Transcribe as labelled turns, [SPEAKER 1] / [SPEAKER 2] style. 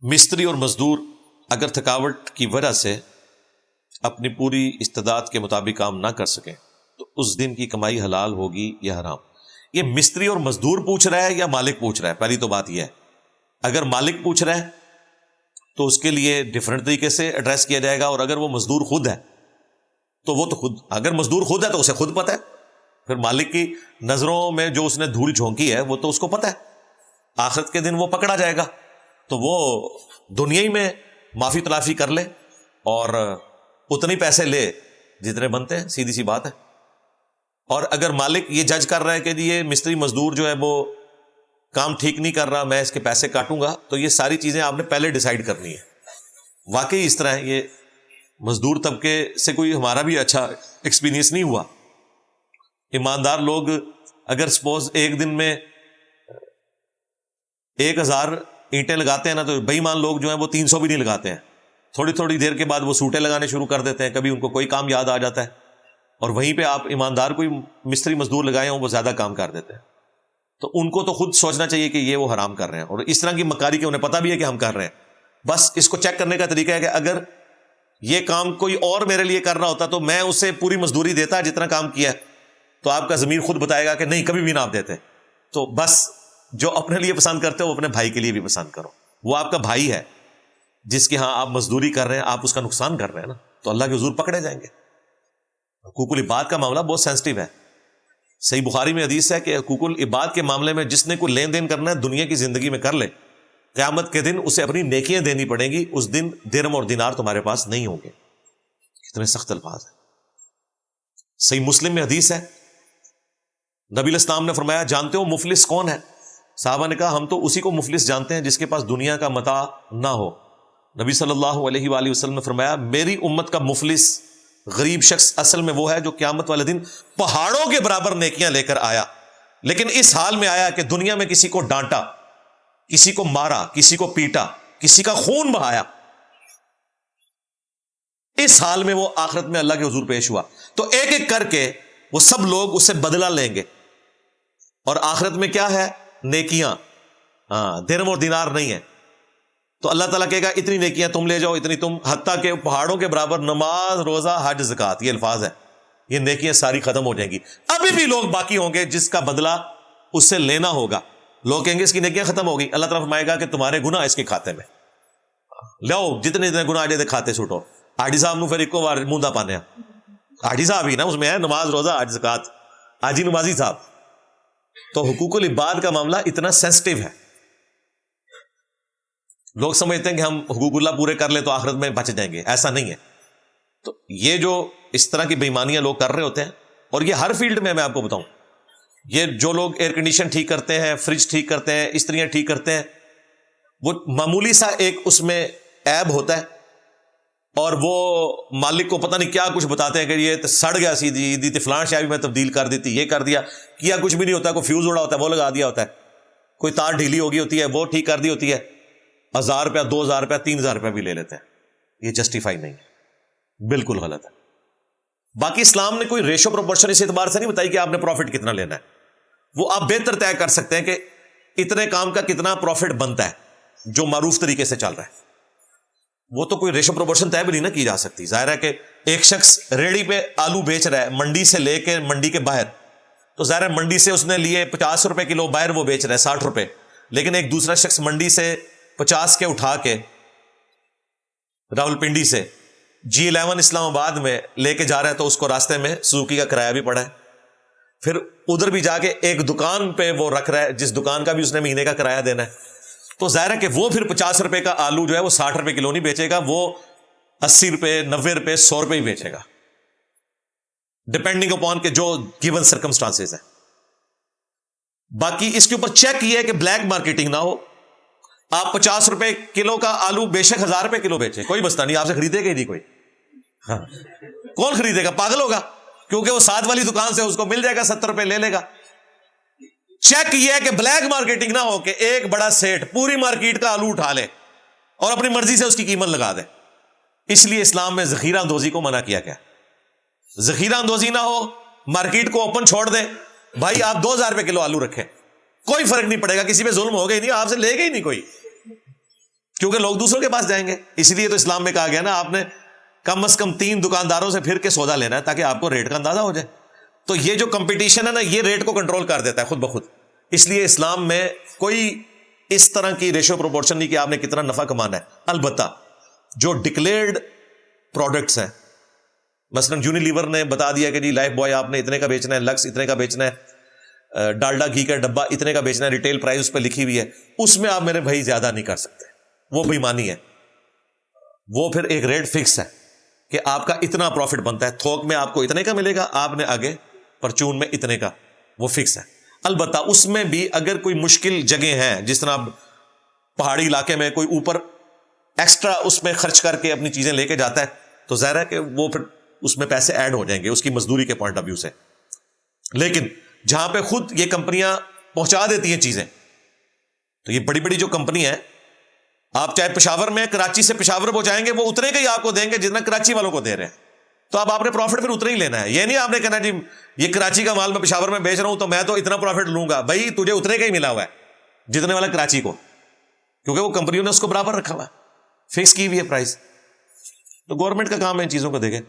[SPEAKER 1] مستری اور مزدور اگر تھکاوٹ کی وجہ سے اپنی پوری استعداد کے مطابق کام نہ کر سکیں تو اس دن کی کمائی حلال ہوگی یا حرام؟ یہ مستری اور مزدور پوچھ رہا ہے یا مالک پوچھ رہا ہے؟ پہلی تو بات یہ ہے، اگر مالک پوچھ رہا ہے تو اس کے لیے ڈیفرنٹ طریقے سے ایڈریس کیا جائے گا، اور اگر وہ مزدور خود ہے تو وہ تو خود، اگر مزدور خود ہے تو اسے خود پتہ ہے، پھر مالک کی نظروں میں جو اس نے دھول جھونکی ہے وہ تو اس کو پتہ ہے، آخرت کے دن وہ پکڑا جائے گا تو وہ دنیا ہی میں معافی تلافی کر لے اور اتنے پیسے لے جتنے بنتے ہیں، سیدھی سی بات ہے۔ اور اگر مالک یہ جج کر رہا ہے کہ یہ مستری مزدور جو ہے وہ کام ٹھیک نہیں کر رہا، میں اس کے پیسے کاٹوں گا، تو یہ ساری چیزیں آپ نے پہلے ڈیسائیڈ کرنی ہے۔ واقعی اس طرح ہے، یہ مزدور طبقے سے کوئی ہمارا بھی اچھا ایکسپیرینس نہیں ہوا۔ ایماندار لوگ اگر سپوز ایک دن میں 1000 اینٹیں لگاتے ہیں نا، تو بے ایمان لوگ جو ہیں وہ 300 بھی نہیں لگاتے ہیں، تھوڑی تھوڑی دیر کے بعد وہ سوٹیں لگانے شروع کر دیتے ہیں، کبھی ان کو کوئی کام یاد آ جاتا ہے، اور وہیں پہ آپ ایماندار کوئی مستری مزدور لگائے ہوں وہ زیادہ کام کر دیتے ہیں۔ تو ان کو تو خود سوچنا چاہیے کہ یہ وہ حرام کر رہے ہیں، اور اس طرح کی مکاری کے انہیں پتہ بھی ہے کہ ہم کر رہے ہیں۔ بس اس کو چیک کرنے کا طریقہ ہے کہ اگر یہ کام کوئی اور میرے لیے کر رہا ہوتا تو میں اسے پوری مزدوری دیتا جتنا کام کیا ہے، تو آپ کا ضمیر خود بتائے گا کہ نہیں، کبھی بھی نہ آپ دیتے۔ تو بس جو اپنے لیے پسند کرتے ہو وہ اپنے بھائی کے لیے بھی پسند کرو، وہ آپ کا بھائی ہے جس کے ہاں آپ مزدوری کر رہے ہیں، آپ اس کا نقصان کر رہے ہیں نا، تو اللہ کے حضور پکڑے جائیں گے۔ حقوق العباد کا معاملہ بہت سینسٹیو ہے۔ صحیح بخاری میں حدیث ہے کہ حقوق العباد کے معاملے میں جس نے کوئی لین دین کرنا ہے دنیا کی زندگی میں کر لے، قیامت کے دن اسے اپنی نیکیاں دینی پڑیں گی، اس دن درہم اور دینار تمہارے پاس نہیں ہوں گے۔ کتنے سخت الفاظ ہیں۔ صحیح مسلم میں حدیث ہے، نبی علیہ السلام نے فرمایا جانتے ہو مفلس کون ہے؟ صحابہ نے کہا ہم تو اسی کو مفلس جانتے ہیں جس کے پاس دنیا کا متاع نہ ہو۔ نبی صلی اللہ علیہ وآلہ وسلم نے فرمایا میری امت کا مفلس غریب شخص اصل میں وہ ہے جو قیامت والے دن پہاڑوں کے برابر نیکیاں لے کر آیا، لیکن اس حال میں آیا کہ دنیا میں کسی کو ڈانٹا، کسی کو مارا، کسی کو پیٹا، کسی کا خون بہایا، اس حال میں وہ آخرت میں اللہ کے حضور پیش ہوا، تو ایک ایک کر کے وہ سب لوگ اس سے بدلہ لیں گے، اور آخرت میں کیا ہے؟ نیکیاں، درہم اور دینار نہیں ہے۔ تو اللہ تعالیٰ کہے گا اتنی نیکیاں تم لے جاؤ، اتنی تم، حتیٰ کہ پہاڑوں کے برابر نماز، روزہ، حج، زکوٰۃ، یہ الفاظ ہے، یہ نیکیاں ساری ختم ہو جائیں گی۔ ابھی بھی لوگ باقی ہوں گے جس کا بدلہ اس سے لینا ہوگا۔ لوگ کہیں گے اس کی نیکیاں ختم ہو گئی، اللہ تعالیٰ فرمائے گا کہ تمہارے گناہ اس کے کھاتے میں لاؤ، جتنے جتنے گناہ جائے کھاتے سوٹو۔ حاجی صاحب نو پھر ایک بار موندا پانے، حاجی صاحب ہی نا اس میں ہے، نماز، روزہ، حج، زکوٰۃ، حاجی نمازی صاحب۔ تو حقوق العباد کا معاملہ اتنا سینسٹیو ہے، لوگ سمجھتے ہیں کہ ہم حقوق اللہ پورے کر لیں تو آخرت میں بچ جائیں گے، ایسا نہیں ہے۔ تو یہ جو اس طرح کی بے ایمانیاں لوگ کر رہے ہوتے ہیں، اور یہ ہر فیلڈ میں آپ کو بتاؤں، یہ جو لوگ ایئر کنڈیشن ٹھیک کرتے ہیں، فریج ٹھیک کرتے ہیں، استریاں ٹھیک کرتے ہیں، وہ معمولی سا ایک اس میں عیب ہوتا ہے، اور وہ مالک کو پتہ نہیں کیا کچھ بتاتے ہیں کہ یہ سڑ گیا سی فلان شے بھی میں تبدیل کر دیتی، یہ کر دیا، کیا کچھ بھی نہیں ہوتا، کوئی فیوز اڑا ہوتا ہے وہ لگا دیا ہوتا ہے، کوئی تار ڈھیلی ہوگی ہوتی ہے وہ ٹھیک کر دی ہوتی ہے، 1000 روپیہ، 2000 روپیہ، 3000 روپیہ بھی لے لیتے ہیں۔ یہ جسٹیفائی نہیں ہے، بالکل غلط ہے۔ باقی اسلام نے کوئی ریشو پروپورشن اس اعتبار سے نہیں بتائی کہ آپ نے پروفٹ کتنا لینا ہے، وہ آپ بہتر طے کر سکتے ہیں کہ اتنے کام کا کتنا پروفٹ بنتا ہے جو معروف طریقے سے چل رہا ہے، وہ تو کوئی ریشو پروپورشن طے بھی نہیں نہ کی جا سکتی۔ ظاہر ہے کہ ایک شخص ریڑھی پہ آلو بیچ رہا ہے منڈی سے لے کے منڈی کے باہر، تو ظاہر ہے منڈی سے اس نے لیے 50 روپے کلو، باہر وہ بیچ رہا ہے 60 روپے، لیکن ایک دوسرا شخص منڈی سے 50 کے اٹھا کے راولپنڈی سے G11 اسلام آباد میں لے کے جا رہا ہے، تو اس کو راستے میں سوزوکی کا کرایہ بھی پڑا ہے، پھر ادھر بھی جا کے ایک دکان پہ وہ رکھ رہا ہے جس دکان کا بھی اس نے مہینے کا کرایہ دینا ہے، تو ظاہر ہے کہ وہ پھر 50 روپے کا آلو جو ہے وہ 60 روپے کلو نہیں بیچے گا، وہ 80 روپے، 90 روپے، 100 روپے ہی بیچے گا، ڈپینڈنگ اپون کہ جو گیون سرکمسٹانسز ہیں۔ باقی اس کے اوپر چیک یہ ہے کہ بلیک مارکیٹنگ نہ ہو، آپ 50 روپے کلو کا آلو بے شک 1000 روپے کلو بیچے، کوئی مسئلہ نہیں، آپ سے خریدے گا ہی نہیں کوئی، ہاں کون خریدے گا؟ پاگل ہوگا، کیونکہ وہ ساتھ والی دکان سے اس کو مل جائے گا، 70 روپے لے لے گا۔ چیک یہ ہے کہ بلیک مارکیٹنگ نہ ہو کہ ایک بڑا سیٹ پوری مارکیٹ کا آلو اٹھا لے اور اپنی مرضی سے اس کی قیمت لگا دے۔ اس لیے اسلام میں ذخیرہ اندوزی کو منع کیا گیا، ذخیرہ اندوزی نہ ہو، مارکیٹ کو اوپن چھوڑ دے، بھائی آپ 2000 روپے کلو آلو رکھیں، کوئی فرق نہیں پڑے گا، کسی پہ ظلم ہوگا ہی نہیں، آپ سے لے گا ہی نہیں کوئی، کیونکہ لوگ دوسروں کے پاس جائیں گے. اسی لیے تو اسلام میں کہا گیا نا آپ نے کم از کم 3 دکانداروں سے پھر کے سودا لینا ہے تاکہ آپ کو ریٹ کا اندازہ ہو جائے. تو یہ جو کمپٹیشن ہے نا یہ ریٹ کو کنٹرول کر دیتا ہے خود بخود. اس لیے اسلام میں کوئی اس طرح کی ریشو پروپورشن نہیں کہ آپ نے کتنا نفع کمانا ہے. البتہ جو ڈکلیئرڈ پروڈکٹس ہیں, مثلا یونیلیور نے بتا دیا کہ جی لائف بوائے آپ نے اتنے کا بیچنا ہے, لکس اتنے کا بیچنا ہے, ڈالڈا گھی کا ڈبہ اتنے کا بیچنا ہے, ریٹیل پرائز اس پہ لکھی ہوئی ہے, اس میں آپ میرے بھائی زیادہ نہیں کر سکتے. وہ بےایمانی ہے. وہ پھر ایک ریٹ فکس ہے کہ آپ کا اتنا پروفٹ بنتا ہے, تھوک میں آپ کو اتنے کا ملے گا, آپ نے آگے پرچون میں اتنے کا, وہ فکس ہے. البتہ اس میں بھی اگر کوئی مشکل جگہ ہیں, جس طرح پہاڑی علاقے میں کوئی اوپر ایکسٹرا اس میں خرچ کر کے اپنی چیزیں لے کے جاتا ہے, تو ظاہر ہے کہ وہ پھر اس میں پیسے ایڈ ہو جائیں گے اس کی مزدوری کے پوائنٹ آف ویو سے. لیکن جہاں پہ خود یہ کمپنیاں پہنچا دیتی ہیں چیزیں, تو یہ بڑی بڑی جو کمپنی ہے, آپ چاہے پشاور میں کراچی سے پشاور پہنچائیں گے, وہ اتنے کا ہی آپ کو دیں گے جتنا کراچی والوں کو دے رہے ہیں. تو اب آپ نے پروفٹ پھر اتنا ہی لینا ہے. یہ نہیں آپ نے کہنا جی یہ کراچی کا مال میں پشاور میں بیچ رہا ہوں تو میں تو اتنا پروفٹ لوں گا. بھائی تجھے اتنے کا ہی ملا ہوا ہے جتنے والا کراچی کو, کیونکہ وہ کمپنیوں نے اس کو برابر رکھا ہوا ہے, فکس کی ہوئی ہے پرائز. تو گورنمنٹ کا کام ہے ان چیزوں کو دیکھیں.